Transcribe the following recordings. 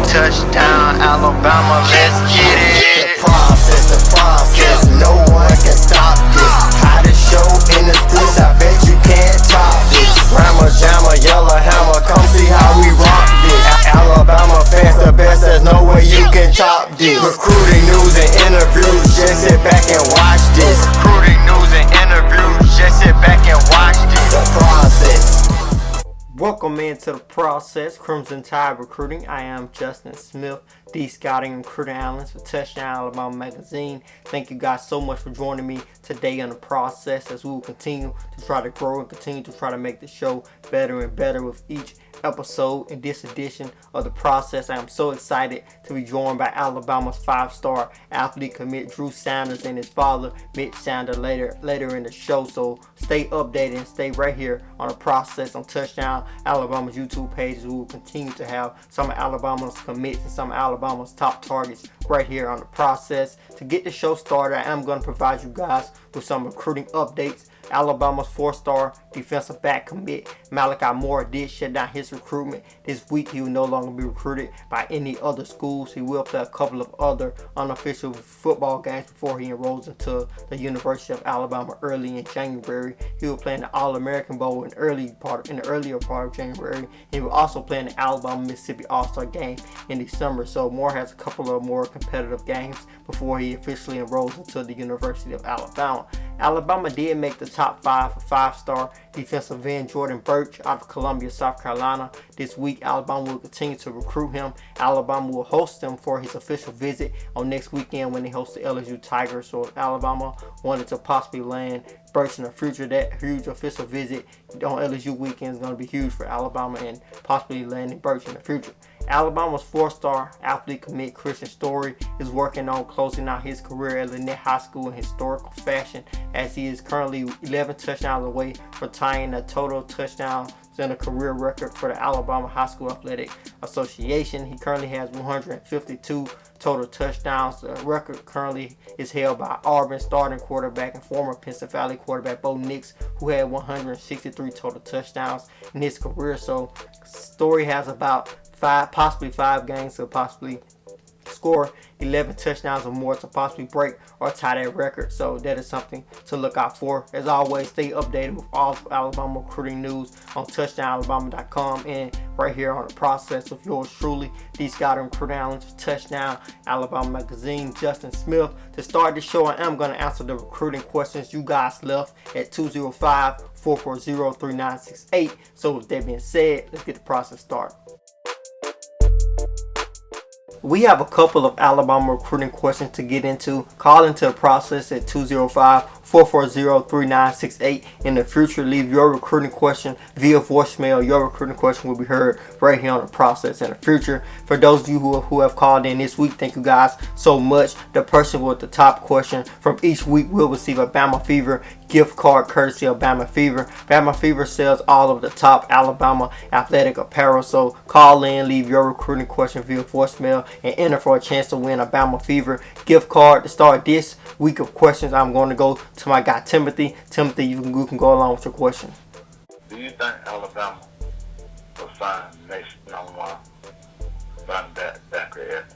Touchdown, Alabama, let's get it. The process, no one can stop this. Hottest show in the streets, I bet you can't top this. Rammer, jammer, yellow hammer, come see how we rock this. Alabama fans the best, there's no way you can top this. Recruiting news and interviews, just sit back and watch this. Recruiting news and interviews, just sit back and watch this. The process. Welcome into the process, Crimson Tide Recruiting. I am Justin Smith, the scouting and recruiting analyst for Touchdown Alabama Magazine. Thank you guys so much for joining me today on the process as we will continue to try to grow and continue to try to make the show better and better with each episode. In this edition of the process, I am so excited to be joined by Alabama's 5-star athlete commit Drew Sanders and his father Mitch Sanders later in the show. So stay updated and stay right here on the process on Touchdown Alabama's YouTube pages. We will continue to have some of Alabama's commits and some of Alabama's top targets right here on the process. To get the show started, I am going to provide you guys with some recruiting updates. Alabama's 4-star defensive back commit Malachi Moore did shut down his recruitment this week. He will no longer be recruited by any other schools. He will play a couple of other unofficial football games before he enrolls into the University of Alabama early in January. He will play in the All-American Bowl in the earlier part of January. He will also play in the Alabama-Mississippi All-Star game in December. So Moore has a couple of more competitive games before he officially enrolls into the University of Alabama. Alabama did make the top 5 for 5-star defensive end Jordan Burch out of Columbia, South Carolina. This week, Alabama will continue to recruit him. Alabama will host him for his official visit on next weekend when they host the LSU Tigers. So if Alabama wanted to possibly land Burch in the future, that huge official visit on LSU weekend is going to be huge for Alabama and possibly landing Burch in the future. Alabama's 4-star athlete commit Christian Story is working on closing out his career at Lynette High School in historical fashion, as he is currently 11 touchdowns away from tying the total touchdowns in a career record for the Alabama High School Athletic Association. He currently has 152 total touchdowns. The record currently is held by Auburn starting quarterback and former Pennsylvania Valley quarterback Bo Nix, who had 163 total touchdowns in his career. So Story has about possibly 5 games to possibly score 11 touchdowns or more to possibly break or tie that record. So that is something to look out for. As always, stay updated with all of Alabama recruiting news on touchdownalabama.com and right here on the process with yours truly, the scouting recruiting analyst for Touchdown Alabama Magazine, Justin Smith. To start the show, I am going to answer the recruiting questions you guys left at 205-440-3968. So with that being said, let's get the process started. We have a couple of Alabama recruiting questions to get into. Call into the process at 205-440-3968. In the future, leave your recruiting question via voicemail. Your recruiting question will be heard right here on the process in the future. For those of you who have called in this week, thank you guys so much. The person with the top question from each week will receive a Bama Fever gift card courtesy of Bama Fever. Bama Fever sells all of the top Alabama athletic apparel. So call in, leave your recruiting question via voicemail, and enter for a chance to win a Bama Fever gift card. To start this week of questions, I'm going to go to my guy Timothy. Timothy, you can go along with your question. Do you think Alabama will sign next number one running back Zachary Evans?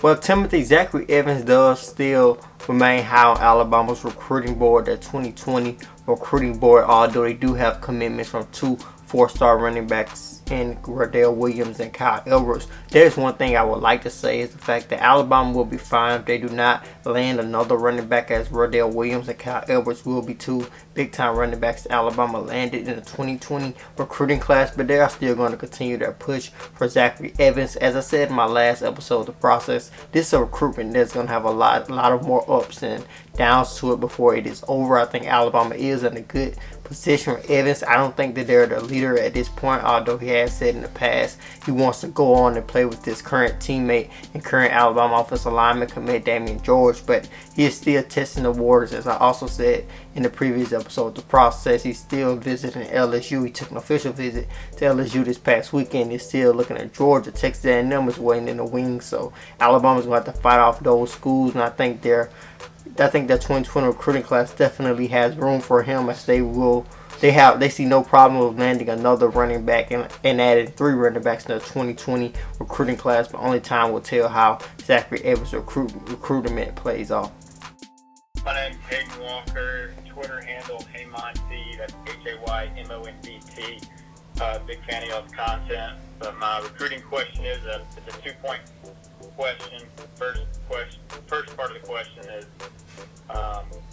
Well, Timothy, Zachary Evans does still remain high on Alabama's recruiting board, the 2020 recruiting board, although they do have commitments from 2 4-star running backs in Rodale Williams and Kyle Edwards. There's one thing I would like to say is the fact that Alabama will be fine if they do not land another running back, as Rodale Williams and Kyle Edwards will be 2 big-time running backs Alabama landed in the 2020 recruiting class, but they are still going to continue their push for Zachary Evans. As I said in my last episode of the process, this is a recruitment that's going to have a lot of more ups and downs to it before it is over. I think Alabama is in a good position for Evans. I don't think that they're the leader at this point, although he has said in the past he wants to go on and play with his current teammate and current Alabama offensive lineman commit Damian George, but he is still testing the waters. As I also said in the previous episode of the process, he's still visiting LSU. He took an official visit to LSU this past weekend. He's still looking at Georgia. Texas A&M is waiting in the wings, so Alabama's going to have to fight off those schools, and I think the 2020 recruiting class definitely has room for him, as they will they see no problem with landing another running back and adding 3 running backs in the 2020 recruiting class, but only time will tell how Zachary Evans' recruitment plays off. My name's Hayden Walker, Twitter handle HeyMonT, that's HAYMONDT. Big fan of y'all's content, but my recruiting question is it's a 2-point question. First part of the question is,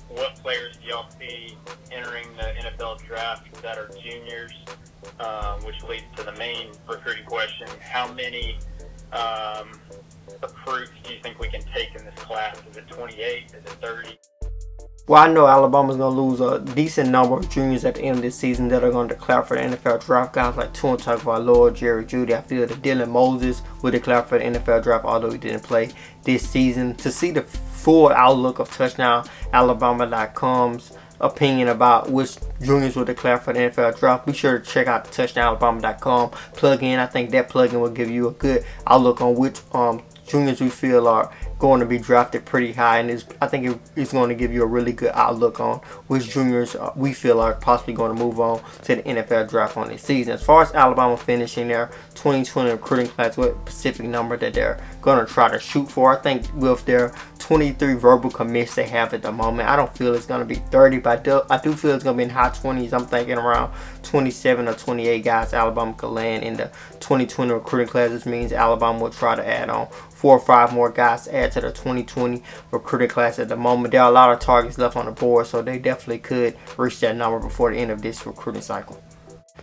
what players do y'all see entering the NFL draft that are juniors, which leads to the main recruiting question. How many recruits do you think we can take in this class? Is it 28? Is it 30? Well, I know Alabama's going to lose a decent number of juniors at the end of this season that are going to declare for the NFL draft. Guys like Tua Tagovailoa, Jerry Jeudy. I feel that Dylan Moses will declare for the NFL draft, although he didn't play this season. To see the full outlook of TouchdownAlabama.com's opinion about which juniors will declare for the NFL draft, be sure to check out the TouchdownAlabama.com plugin. I think that plugin will give you a good outlook on which juniors we feel are going to be drafted pretty high, and I think it's going to give you a really good outlook on which juniors we feel are possibly going to move on to the NFL draft on this season. As far as Alabama finishing their 2020 recruiting class, what specific number that they're going to try to shoot for, I think with their 23 verbal commits they have at the moment, I don't feel it's going to be 30, but I do feel it's going to be in high 20s. I'm thinking around 27 or 28 guys Alabama could land in the 2020 recruiting class. This means Alabama will try to add on 4 or 5 more guys to add to the 2020 recruiting class at the moment. There are a lot of targets left on the board, so they definitely could reach that number before the end of this recruiting cycle.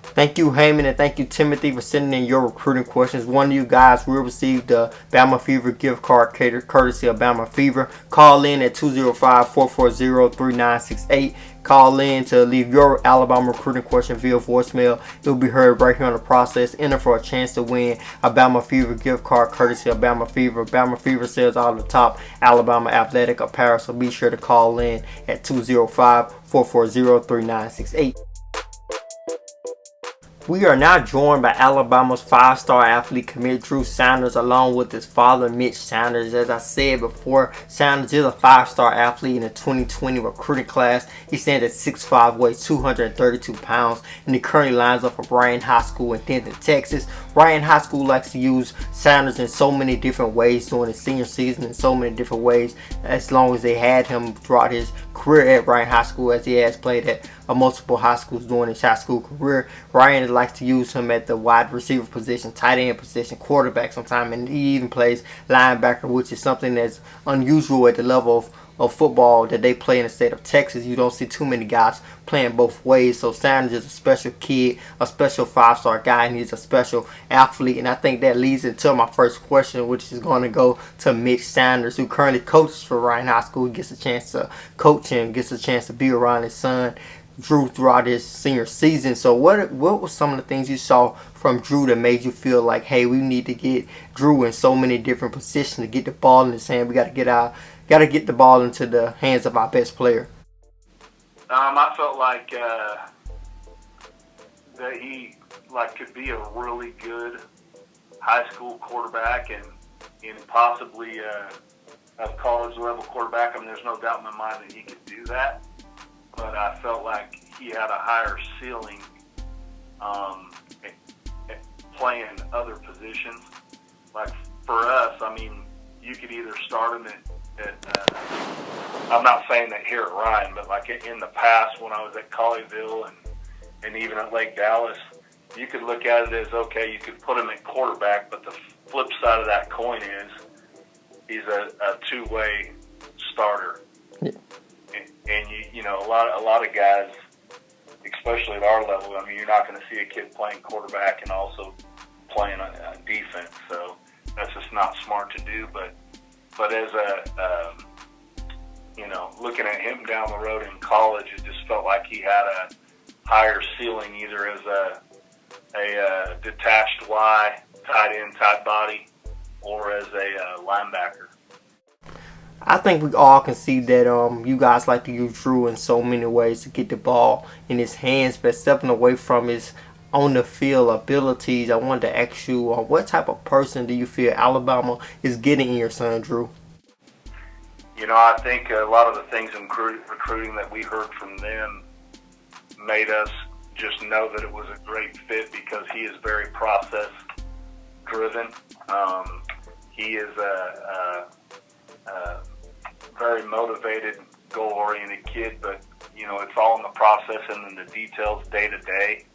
Thank you, Heyman, and thank you, Timothy, for sending in your recruiting questions. One of you guys will receive the Bama Fever gift card courtesy of Bama Fever. Call in at 205-440-3968. Call in to leave your Alabama recruiting question via voicemail. It will be heard right here on the process. Enter for a chance to win a Bama Fever gift card courtesy of Bama Fever. Bama Fever sells all the top Alabama athletic apparel, so be sure to call in at 205-440-3968. We are now joined by Alabama's 5-star athlete commit Drew Sanders, along with his father Mitch Sanders. As I said before, Sanders is a 5-star athlete in the 2020 recruiting class. He stands at 6'5", weighs 232 pounds, and he currently lines up for Bryan High School in Denton, Texas. Bryan High School likes to use Sanders in so many different ways during his senior season, in so many different ways, as long as they had him throughout his career at Bryan High School, as he has played at multiple high schools during his high school career. Ryan likes to use him at the wide receiver position, tight end position, quarterback sometimes, and he even plays linebacker, which is something that's unusual at the level of football that they play in the state of Texas. You don't see too many guys playing both ways. So Sanders is a special kid, a special 5-star guy, and he's a special athlete. And I think that leads into my first question, which is going to go to Mitch Sanders, who currently coaches for Ryan High School. He gets a chance to coach him, gets a chance to be around his son Drew throughout his senior season. So what were some of the things you saw from Drew that made you feel like, hey, we need to get Drew in so many different positions to get the ball in his hand? We got to get the ball into the hands of our best player. I felt like that he could be a really good high school quarterback and possibly a college level quarterback. I mean, there's no doubt in my mind that he could do that. But I felt like he had a higher ceiling playing other positions. Like for us, I mean, you could either start him at I'm not saying that here at Ryan, but like in the past when I was at Colleyville and even at Lake Dallas, you could look at it as, okay, you could put him at quarterback, but the flip side of that coin is he's a two-way starter. Yeah. And you know, a lot of guys, especially at our level, I mean, you're not going to see a kid playing quarterback and also playing on defense. So that's just not smart to do. But as looking at him down the road in college, it just felt like he had a higher ceiling, either as a detached Y, tight end, tight body, or as a linebacker. I think we all can see that you guys like to use Drew in so many ways to get the ball in his hands, but stepping away from his on-the-field abilities, I wanted to ask you, what type of person do you feel Alabama is getting in your son, Drew? You know, I think a lot of the things in recruiting that we heard from them made us just know that it was a great fit because he is very process driven. He is a very motivated, goal-oriented kid, but it's all in the process and in the details day to day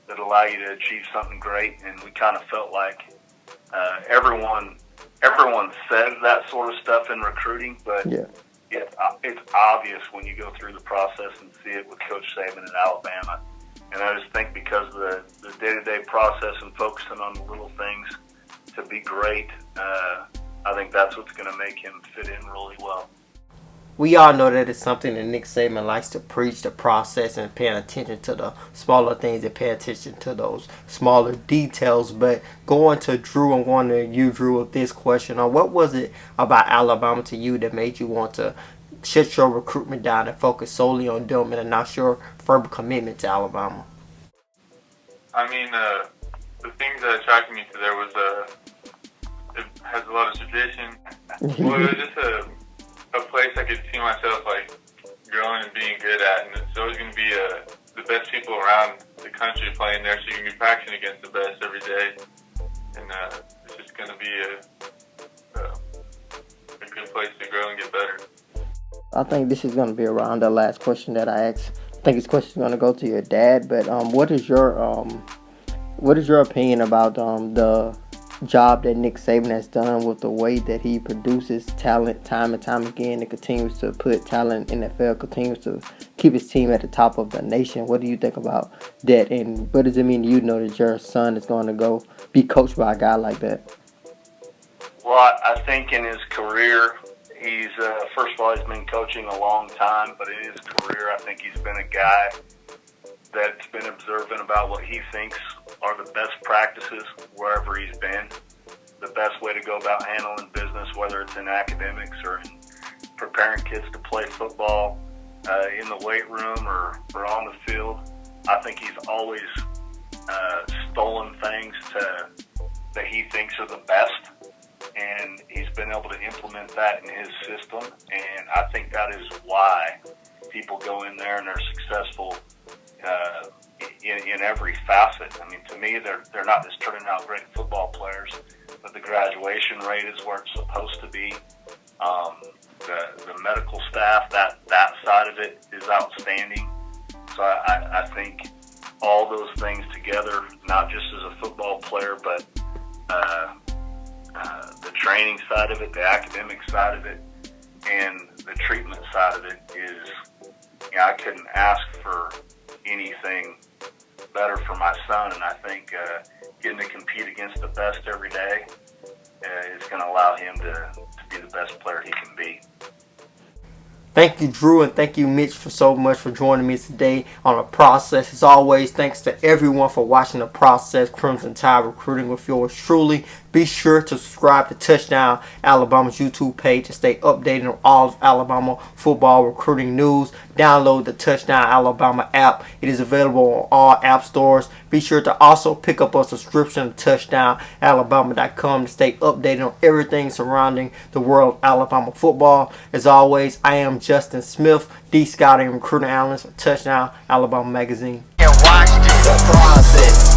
that allow you to achieve something great. And we kind of felt like everyone says that sort of stuff in recruiting, but it's obvious when you go through the process and see it with Coach Saban at Alabama. And I just think because of the day-to-day process and focusing on the little things to be great, I think that's what's going to make him fit in really well. We all know that it's something that Nick Saban likes to preach, the process and paying attention to the smaller things and pay attention to those smaller details. But going to Drew and going to you, Drew, with this question, what was it about Alabama to you that made you want to shut your recruitment down and focus solely on them and not your firm commitment to Alabama? I mean, the things that attracted me to there was it has a lot of tradition. Well, it was just a place I could see myself growing and being good at, and it's always going to be the best people around the country playing there, so you can be practicing against the best every day, and it's just going to be a good place to grow and get better. I think this is going to be around the last question that I asked. I think this question is going to go to your dad, but what is your opinion about the job that Nick Saban has done with the way that he produces talent time and time again and continues to put talent in the NFL, continues to keep his team at the top of the nation? What do you think about that, and what does it mean to you know that your son is going to go be coached by a guy like that? Well, I think in his career, he's first of all, he's been coaching a long time, but in his career, I think he's been a guy that's been observant about what he thinks are the best practices wherever he's been, the best way to go about handling business, whether it's in academics or in preparing kids to play football, in the weight room or on the field. I think he's always stolen things that he thinks are the best, and he's been able to implement that in his system, and I think that is why people go in there and they're successful in every facet. I mean, to me, they're not just turning out great football players, but the graduation rate is where it's supposed to be. The medical staff, that side of it is outstanding. So I think all those things together, not just as a football player, but the training side of it, the academic side of it, and the treatment side of it is, I couldn't ask for anything better for my son, and I think getting to compete against the best every day is going to allow him to be the best player he can be. Thank you, Drew, and thank you, Mitch, for so much for joining me today on The Process. As always, thanks to everyone for watching The Process Crimson Tide Recruiting with yours truly. Be sure to subscribe to Touchdown Alabama's YouTube page to stay updated on all of Alabama football recruiting news. Download the Touchdown Alabama app. It is available on all app stores. Be sure to also pick up a subscription to TouchdownAlabama.com to stay updated on everything surrounding the world of Alabama football. As always, I am Justin Smith, the Scouting Recruiting Analyst for Touchdown Alabama Magazine. And watch the process.